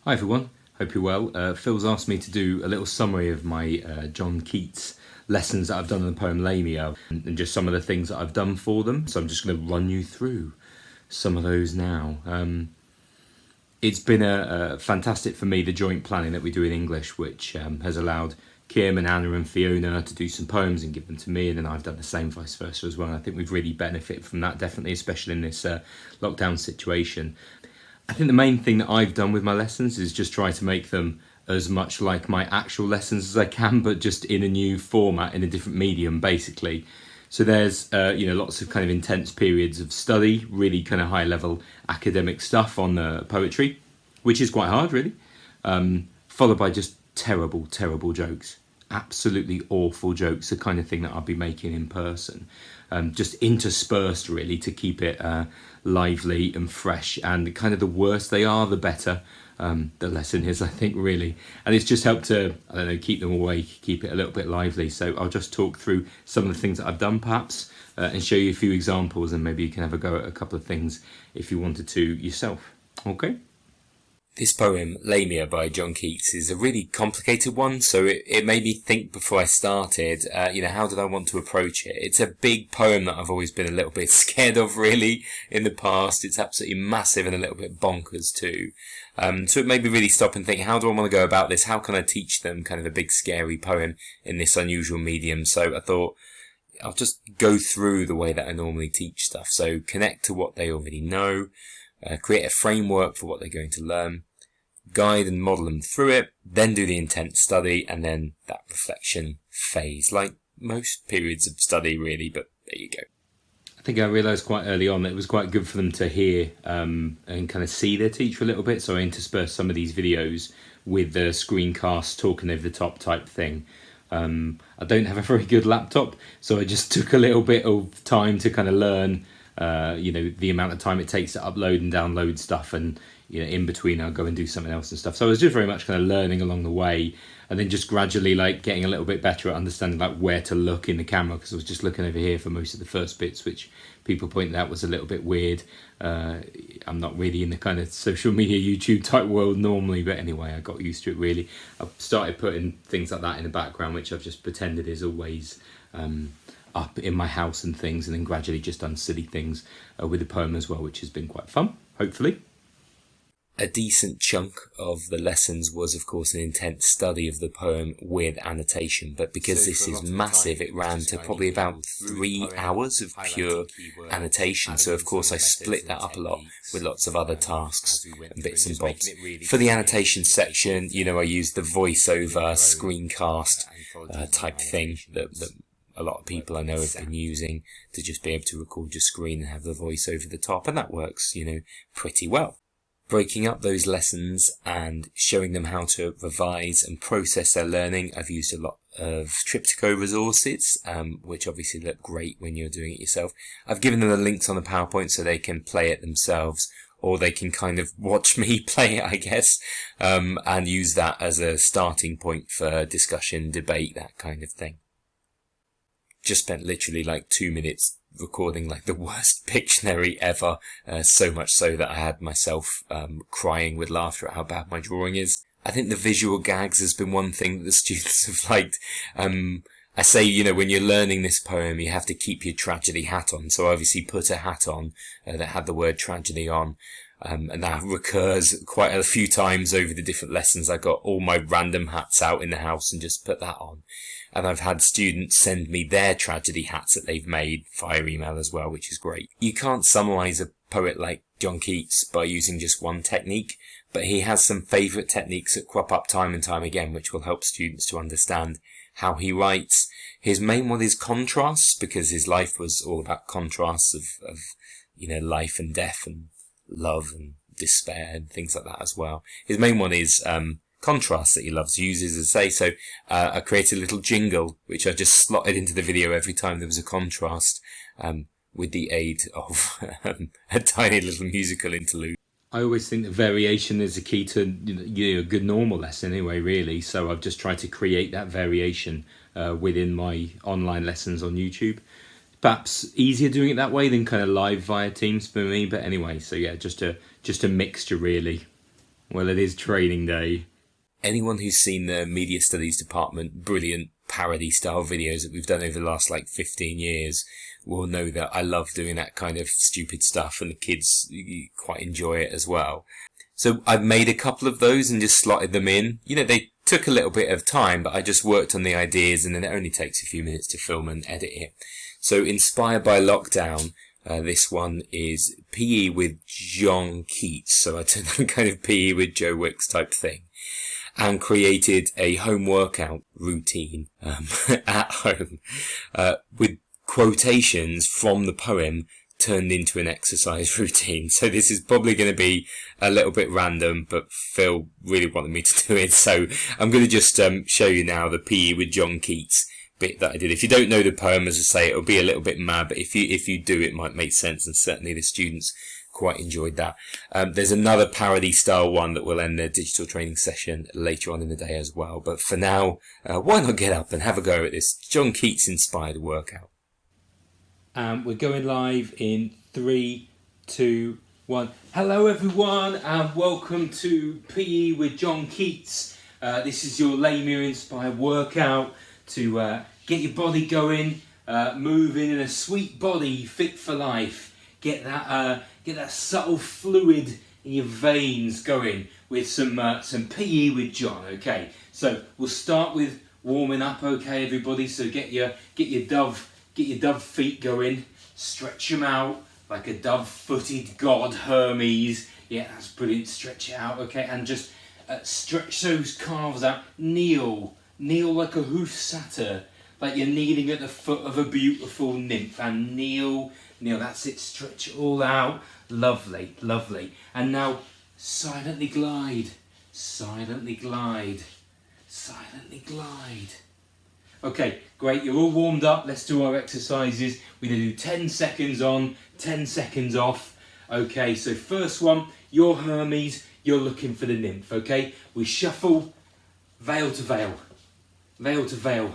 Hi everyone, hope you're well. Phil's asked me to do a little summary of my John Keats lessons that I've done on the poem Lamia and just some of the things that I've done for them. So I'm just going to run you through some of those now. It's been a fantastic for me, the joint planning that we do in English, which has allowed Kim and Anna and Fiona to do some poems and give them to me, and then I've done the same vice versa as well. And I think we've really benefited from that, definitely, especially in this lockdown situation. I think the main thing that I've done with my lessons is just try to make them as much like my actual lessons as I can, but just in a new format, in a different medium, basically. So there's, lots of kind of intense periods of study, really kind of high level academic stuff on the poetry, which is quite hard, really, followed by just terrible, terrible jokes. Absolutely awful jokes, the kind of thing that I'll be making in person. Just interspersed, really, to keep it lively and fresh. And kind of the worse they are, the better the lesson is, I think, really. And it's just helped to, keep them awake, keep it a little bit lively. So I'll just talk through some of the things that I've done, perhaps, and show you a few examples, and maybe you can have a go at a couple of things if you wanted to yourself. Okay? This poem, Lamia by John Keats, is a really complicated one, so it made me think before I started, how did I want to approach it? It's a big poem that I've always been a little bit scared of, really, in the past. It's absolutely massive and a little bit bonkers, too. So it made me really stop and think, how do I want to go about this? How can I teach them kind of a big, scary poem in this unusual medium? So I thought, I'll just go through the way that I normally teach stuff. So connect to what they already know, create a framework for what they're going to learn, guide and model them through it, then do the intent study, and then that reflection phase, like most periods of study, really, but there you go. I think I realised quite early on that it was quite good for them to hear and kind of see their teacher a little bit, so I interspersed some of these videos with the screencast talking over the top type thing. I don't have a very good laptop, so I just took a little bit of time to kind of learn the amount of time it takes to upload and download stuff, and in between I'll go and do something else and stuff. So I was just very much kind of learning along the way, and then just gradually getting a little bit better at understanding where to look in the camera, because I was just looking over here for most of the first bits, which people pointed out was a little bit weird. I'm not really in the kind of social media YouTube type world normally, but anyway, I got used to it really. I've started putting things like that in the background, which I've just pretended is always up in my house and things, and then gradually just done silly things with the poem as well, which has been quite fun, hopefully. A decent chunk of the lessons was, of course, an intense study of the poem with annotation, but because this is massive, it ran to probably about 3 hours of pure annotation. So, of course, I split that up a lot with lots of other tasks and bits and bobs. For the annotation section, I used the voiceover screencast type thing that a lot of people I know have been using to just be able to record your screen and have the voice over the top, and that works, pretty well. Breaking up those lessons and showing them how to revise and process their learning, I've used a lot of Triptycho resources, which obviously look great when you're doing it yourself. I've given them the links on the PowerPoint so they can play it themselves, or they can kind of watch me play it, I guess, and use that as a starting point for discussion, debate, that kind of thing. Just spent literally 2 minutes recording the worst Pictionary ever, so much so that I had myself crying with laughter at how bad my drawing is. I think the visual gags has been one thing that the students have liked. I say, when you're learning this poem, you have to keep your tragedy hat on. So I obviously put a hat on that had the word tragedy on. And that recurs quite a few times over the different lessons. I got all my random hats out in the house and just put that on. And I've had students send me their tragedy hats that they've made via email as well, which is great. You can't summarise a poet like John Keats by using just one technique, but he has some favourite techniques that crop up time and time again, which will help students to understand how he writes. His main one is contrasts, because his life was all about contrasts of life and death and love and despair and things like that as well. His main one is contrast that he loves uses, as I say. So I created a little jingle which I just slotted into the video every time there was a contrast, with the aid of a tiny little musical interlude. I always think that variation is the key to a good normal lesson anyway, really. So I've just tried to create that variation within my online lessons on YouTube. Perhaps easier doing it that way than kind of live via Teams for me, but anyway, so yeah, just a mixture really. Well, it is training day. Anyone who's seen the Media Studies Department brilliant parody style videos that we've done over the last 15 years will know that I love doing that kind of stupid stuff, and the kids quite enjoy it as well. So I've made a couple of those and just slotted them in. They took a little bit of time, but I just worked on the ideas, and then it only takes a few minutes to film and edit it. So inspired by lockdown, this one is PE with John Keats. So I took that kind of PE with Joe Wicks type thing, and created a home workout routine at home with quotations from the poem turned into an exercise routine. So this is probably going to be a little bit random, but Phil really wanted me to do it, so I'm going to just show you now the PE with John Keats bit that I did. If you don't know the poem, as I say, it'll be a little bit mad, but if you do, it might make sense, and certainly the students quite enjoyed that. There's another parody style one that will end the digital training session later on in the day as well, but for now, why not get up and have a go at this John Keats inspired workout. We're going live in 3, 2, 1. Hello everyone, and welcome to PE with John Keats. This is your Lamia inspired workout to get your body going, moving in a sweet body, fit for life. Get that subtle fluid in your veins going with some PE with John. Okay, so we'll start with warming up. Okay, everybody. So get your dove feet going. Stretch them out like a dove-footed god, Hermes. Yeah, that's brilliant. Stretch it out. Okay, and just stretch those calves out. Kneel like a hoof satyr, like you're kneeling at the foot of a beautiful nymph, and kneel, that's it, stretch it all out, lovely, and now silently glide, okay, great, you're all warmed up, let's do our exercises. We're going to do 10 seconds on, 10 seconds off. Okay, so first one, you're Hermes, you're looking for the nymph. Okay, we shuffle veil to veil, veil to veil,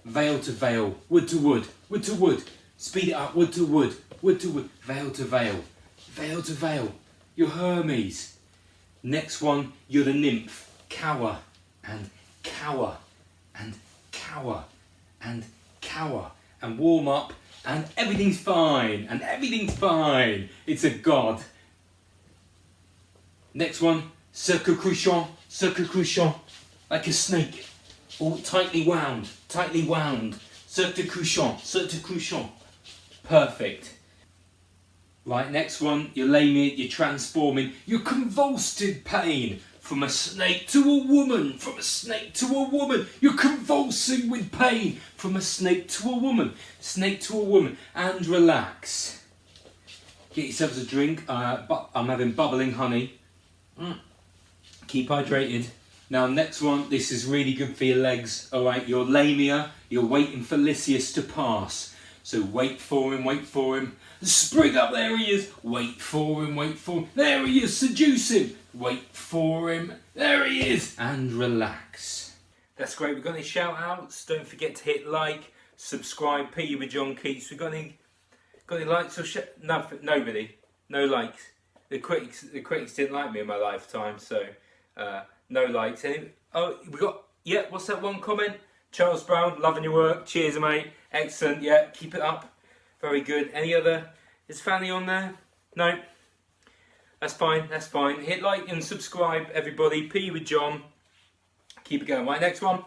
veil to veil, wood to wood, wood to wood, speed it up, wood to wood, wood to wood, veil to veil, veil to veil, you're Hermes. Next one, you're the nymph, cower and cower and cower and cower, and warm up, and everything's fine, it's a god. Next one, cirque cruchon, like a snake, all tightly wound, cirque cruchon, perfect. Right, next one, you're Lamia, you're transforming, you're convulsed in pain, from a snake to a woman, you're convulsing with pain, from a snake to a woman, and relax. Get yourselves a drink, I'm having bubbling honey. Keep hydrated. Now next one, this is really good for your legs. Alright, you're Lamia, you're waiting for Lysias to pass. So wait for him. Spring up, there he is. Wait for him. There he is, seduce him. Wait for him, there he is. And relax. That's great, we've got any shout outs. Don't forget to hit like, subscribe, PE with John Keats. We've got any likes or nothing? Nobody. No likes. The critics didn't like me in my lifetime, so no likes. What's that one comment? Charles Brown, loving your work. Cheers, mate. Excellent. Yeah, keep it up. Very good. Any other? Is Fanny on there? No. That's fine. Hit like and subscribe, everybody. P with John. Keep it going. Right, next one.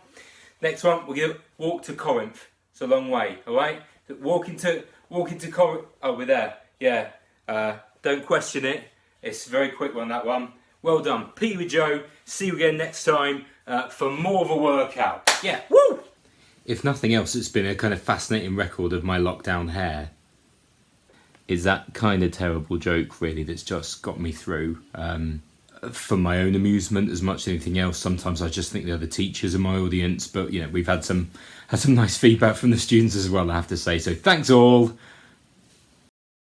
We're gonna walk to Corinth. It's a long way. All right. Walking to Corinth. Oh, we're there. Yeah. Don't question it. It's a very quick one, that one. Well done. P with Joe. See you again next time for more of a workout. Yeah. Woo! If nothing else, it's been a kind of fascinating record of my lockdown hair. Is that kind of terrible joke, really, that's just got me through. For my own amusement as much as anything else. Sometimes I just think the other teachers are my audience, but we've had some nice feedback from the students as well, I have to say. So thanks all.